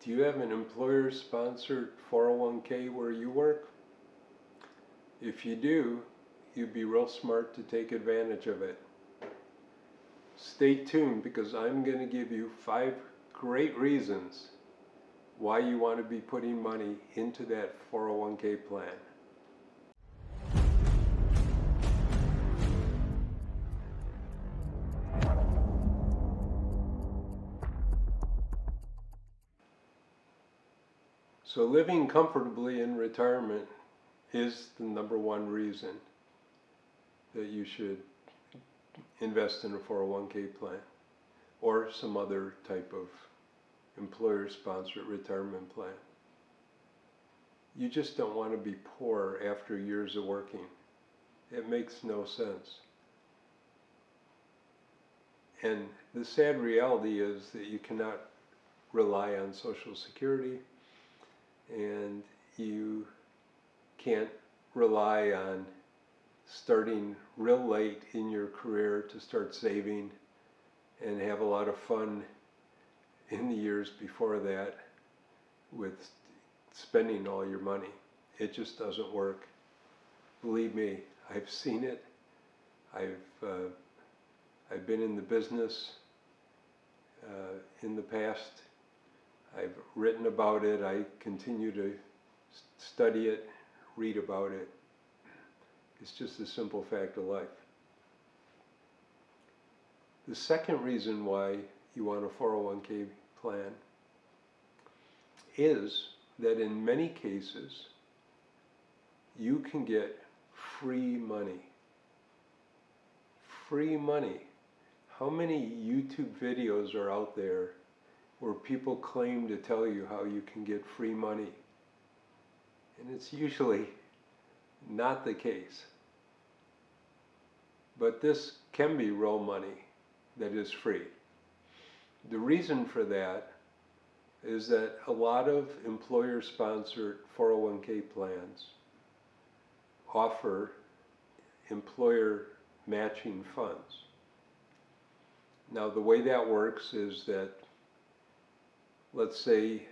Do you have an employer-sponsored 401k where you work? If you do, you'd be real smart to take advantage of it. Stay tuned because I'm going to give you 5 great reasons why you want to be putting money into that 401k plan. So living comfortably in retirement is the number one reason that you should invest in a 401k plan or some other type of employer-sponsored retirement plan. You just don't want to be poor after years of working. It makes no sense. And the sad reality is that you cannot rely on Social Security, and you can't rely on starting real late in your career to start saving and have a lot of fun in the years before that with spending all your money. It just doesn't work. Believe me, I've seen it. I've been in the business in the past. I've written about it. I continue to study it, read about it. It's just a simple fact of life. The second reason why you want a 401k plan is that in many cases you can get free money. Free money. How many YouTube videos are out there where people claim to tell you how you can get free money? And it's usually not the case. But this can be real money that is free. The reason for that is that a lot of employer-sponsored 401k plans offer employer matching funds. Now the way that works is that, let's say,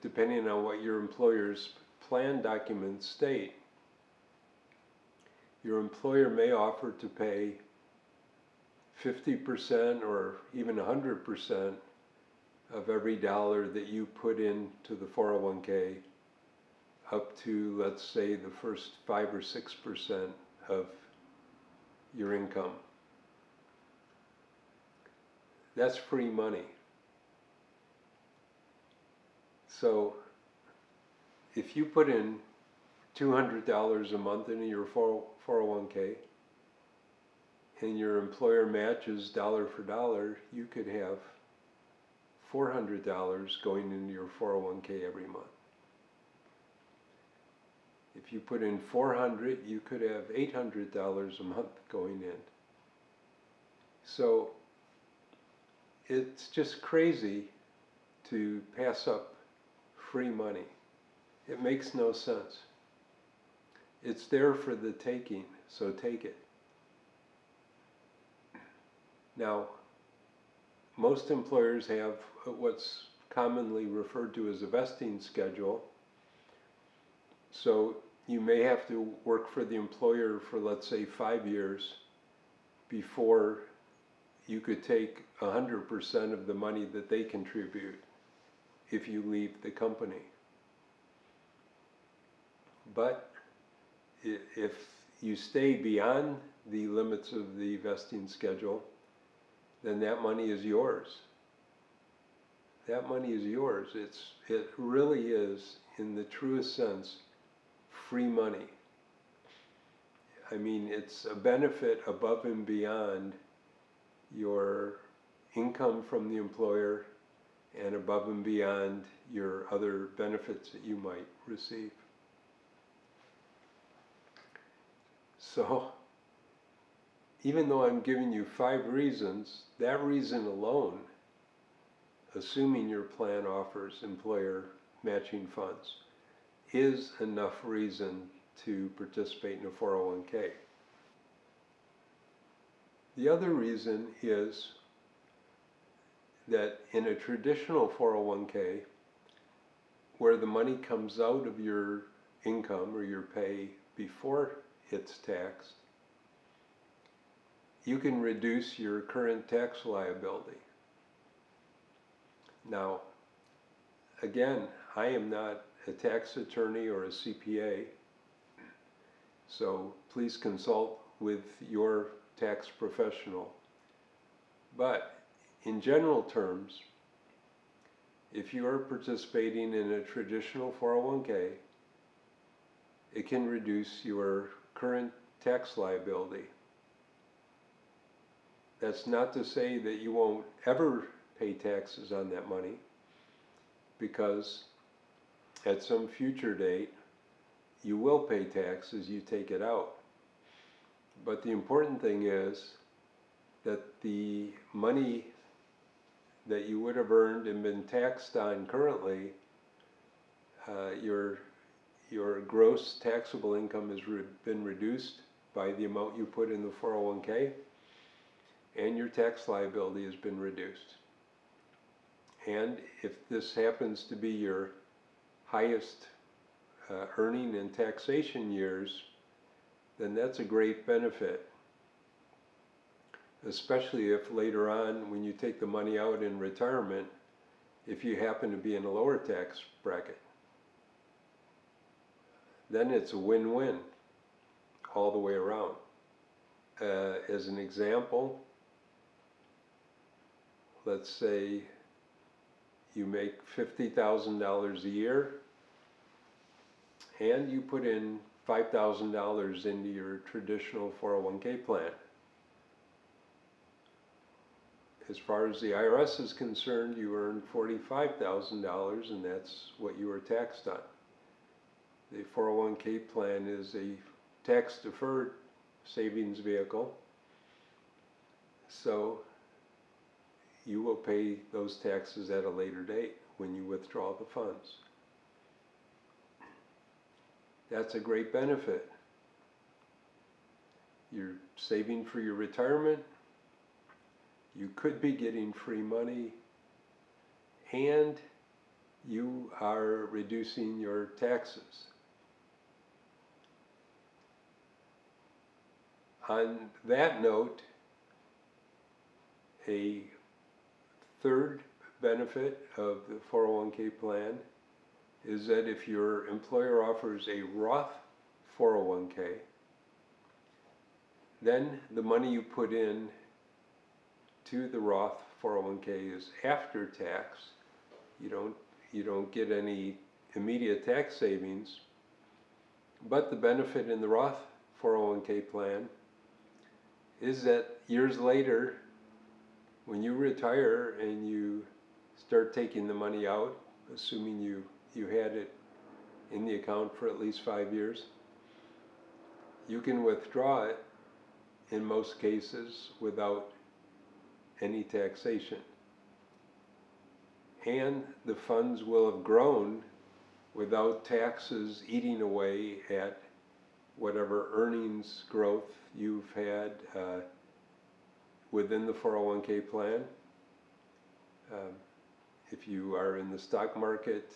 depending on what your employer's plan documents state, your employer may offer to pay 50% or even 100% of every dollar that you put into the 401k up to, let's say, the first 5 or 6% of your income. That's free money. So if you put in $200 a month into your 401k and your employer matches dollar for dollar, you could have $400 going into your 401k every month. If you put in $400, you could have $800 a month going in. So it's just crazy to pass up free money. It makes no sense. It's there for the taking, so take it. Now, most employers have what's commonly referred to as a vesting schedule. So you may have to work for the employer for, let's say, 5 years before you could take 100% of the money that they contribute if you leave the company. But if you stay beyond the limits of the vesting schedule, then that money is yours. That money is yours. It really is, in the truest sense, free money. I mean, it's a benefit above and beyond your income from the employer and above and beyond your other benefits that you might receive. So, even though I'm giving you 5 reasons, that reason alone, assuming your plan offers employer matching funds, is enough reason to participate in a 401k. The other reason is that in a traditional 401k, where the money comes out of your income or your pay before it's taxed, you can reduce your current tax liability. Now, again, I am not a tax attorney or a CPA, so please consult with your tax professional. But in general terms, if you are participating in a traditional 401k, it can reduce your current tax liability. That's not to say that you won't ever pay taxes on that money, because at some future date you will pay tax as you take it out. But the important thing is that the money that you would have earned and been taxed on currently, your gross taxable income has been reduced by the amount you put in the 401k, and your tax liability has been reduced. And if this happens to be your highest earning and taxation years, then that's a great benefit, especially if later on when you take the money out in retirement, if you happen to be in a lower tax bracket. Then it's a win-win all the way around. As an example, let's say you make $50,000 a year and you put in $5,000 into your traditional 401k plan. As far as the IRS is concerned, you earned $45,000 and that's what you were taxed on. The 401k plan is a tax-deferred savings vehicle, so you will pay those taxes at a later date when you withdraw the funds. That's a great benefit. You're saving for your retirement, you could be getting free money, and you are reducing your taxes. On that note, a third benefit of the 401k plan is that if your employer offers a Roth 401k, then the money you put in to the Roth 401k is after tax. You don't get any immediate tax savings, but the benefit in the Roth 401k plan is that years later, when you retire and you start taking the money out, assuming you had it in the account for at least 5 years, you can withdraw it in most cases without any taxation. And the funds will have grown without taxes eating away at whatever earnings growth you've had within the 401k plan. If you are in the stock market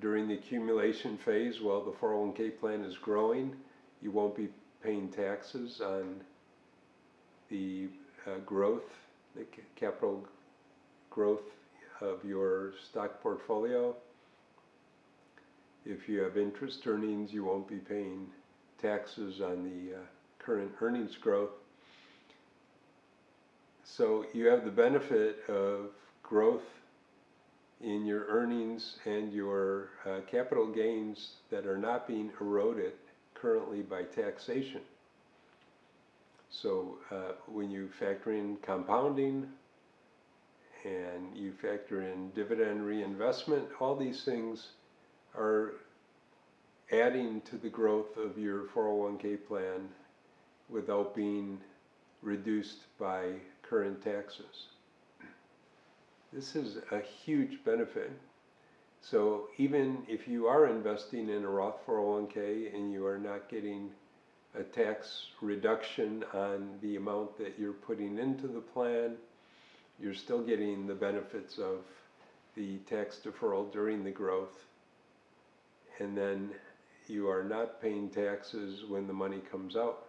during the accumulation phase while the 401k plan is growing, you won't be paying taxes on the growth, the capital growth of your stock portfolio. If you have interest earnings, you won't be paying taxes on the current earnings growth. So you have the benefit of growth in your earnings and your capital gains that are not being eroded currently by taxation. So when you factor in compounding and you factor in dividend reinvestment, all these things are adding to the growth of your 401k plan without being reduced by current taxes. This is a huge benefit. So even if you are investing in a Roth 401k and you are not getting a tax reduction on the amount that you're putting into the plan, you're still getting the benefits of the tax deferral during the growth, and then you are not paying taxes when the money comes out.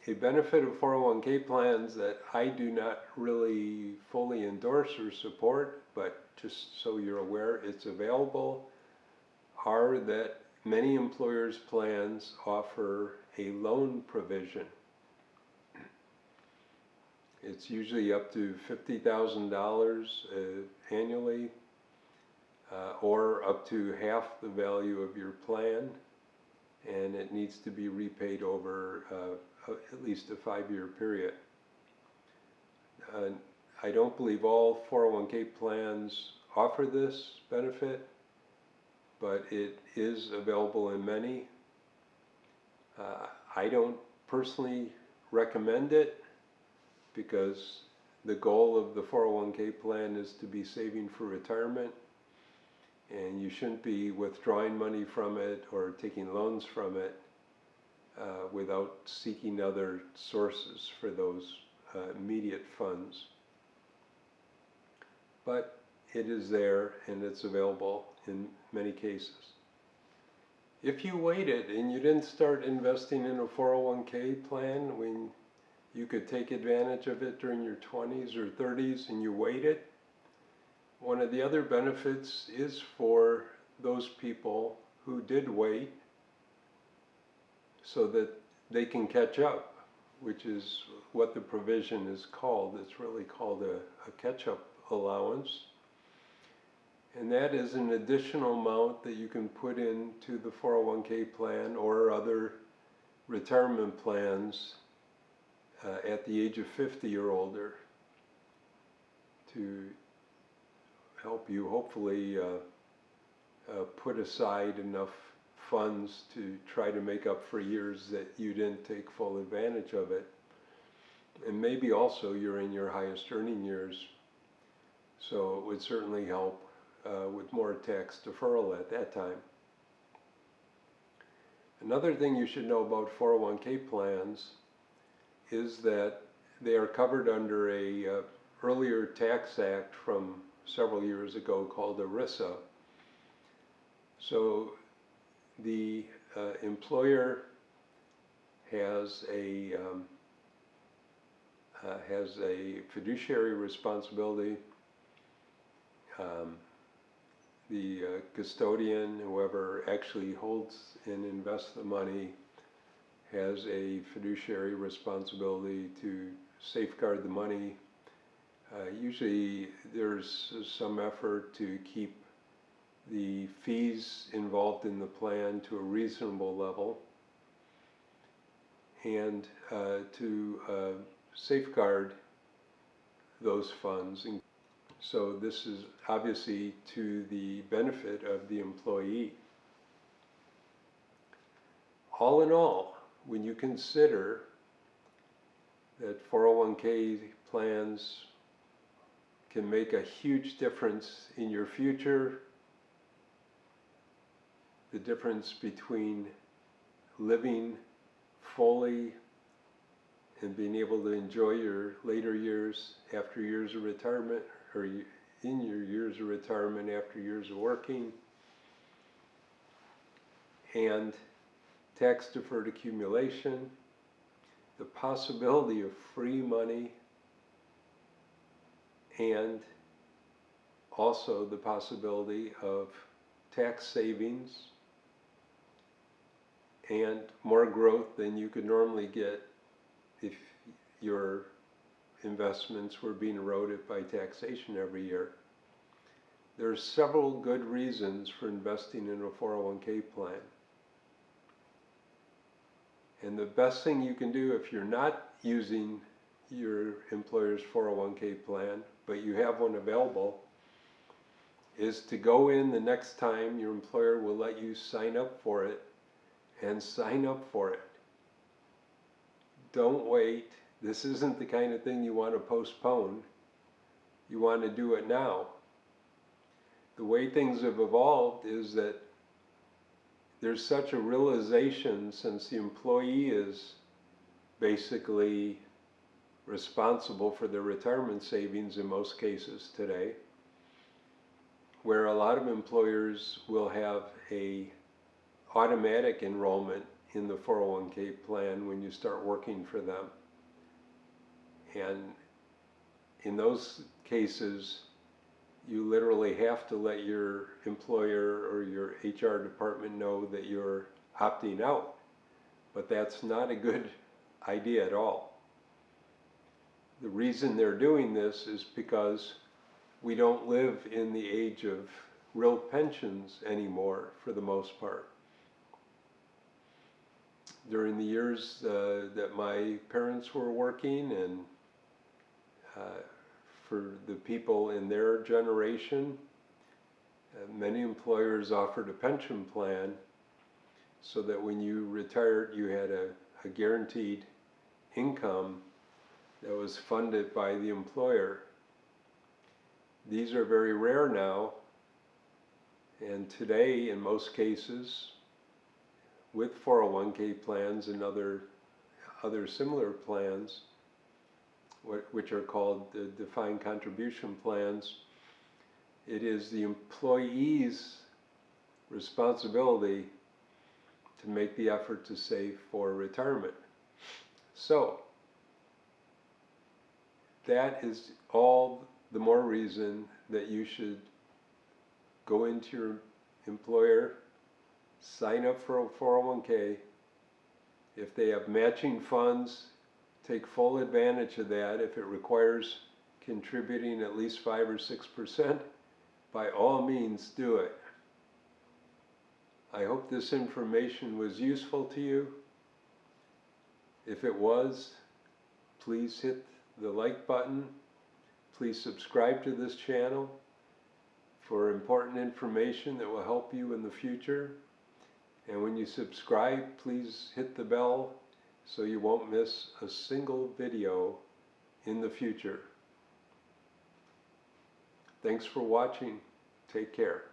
A benefit of 401k plans that I do not really fully endorse or support, but just so you're aware it's available, are that many employers' plans offer a loan provision. It's usually up to $50,000 annually, or up to half the value of your plan, and it needs to be repaid over at least a 5-year period. I don't believe all 401k plans offer this benefit, but it is available in many. I don't personally recommend it, because the goal of the 401k plan is to be saving for retirement, and you shouldn't be withdrawing money from it or taking loans from it without seeking other sources for those immediate funds. But it is there and it's available in many cases. If you waited and you didn't start investing in a 401k plan when you could take advantage of it during your 20s or 30s and you waited, one of the other benefits is for those people who did wait so that they can catch up, which is what the provision is called. It's really called a catch-up allowance. And that is an additional amount that you can put into the 401k plan or other retirement plans at the age of 50 or older to help you hopefully put aside enough funds to try to make up for years that you didn't take full advantage of it. And maybe also you're in your highest earning years, so it would certainly help with more tax deferral at that time. Another thing you should know about 401k plans is that they are covered under a earlier tax act from several years ago called ERISA. So the employer has a fiduciary responsibility. The custodian, whoever actually holds and invests the money, has a fiduciary responsibility to safeguard the money. Usually there's some effort to keep the fees involved in the plan to a reasonable level, and to safeguard those funds. So this is obviously to the benefit of the employee. All in all, when you consider that 401k plans can make a huge difference in your future, the difference between living fully and being able to enjoy your later years after years of retirement, or in your years of retirement after years of working, and tax deferred accumulation, the possibility of free money, and also the possibility of tax savings and more growth than you could normally get if your investments were being eroded by taxation every year. There are several good reasons for investing in a 401k plan. And the best thing you can do if you're not using your employer's 401k plan, but you have one available, is to go in the next time your employer will let you sign up for it, and sign up for it. Don't wait. This isn't the kind of thing you want to postpone. You want to do it now. The way things have evolved is that there's such a realization, since the employee is basically responsible for their retirement savings in most cases today, where a lot of employers will have a automatic enrollment in the 401k plan when you start working for them. And in those cases, you literally have to let your employer or your HR department know that you're opting out. But that's not a good idea at all. The reason they're doing this is because we don't live in the age of real pensions anymore, for the most part. During the years that my parents were working, and for the people in their generation, many employers offered a pension plan so that when you retired you had a guaranteed income that was funded by the employer. These are very rare now, and today in most cases with 401k plans and other similar plans, which are called the defined contribution plans, it is the employee's responsibility to make the effort to save for retirement. So that is all the more reason that you should go into your employer, sign up for a 401k. If they have matching funds, take full advantage of that. If it requires contributing at least 5 or 6%, by all means do it. I hope this information was useful to you. If it was, please hit the like button. Please subscribe to this channel for important information that will help you in the future. And when you subscribe, please hit the bell so you won't miss a single video in the future. Thanks for watching. Take care.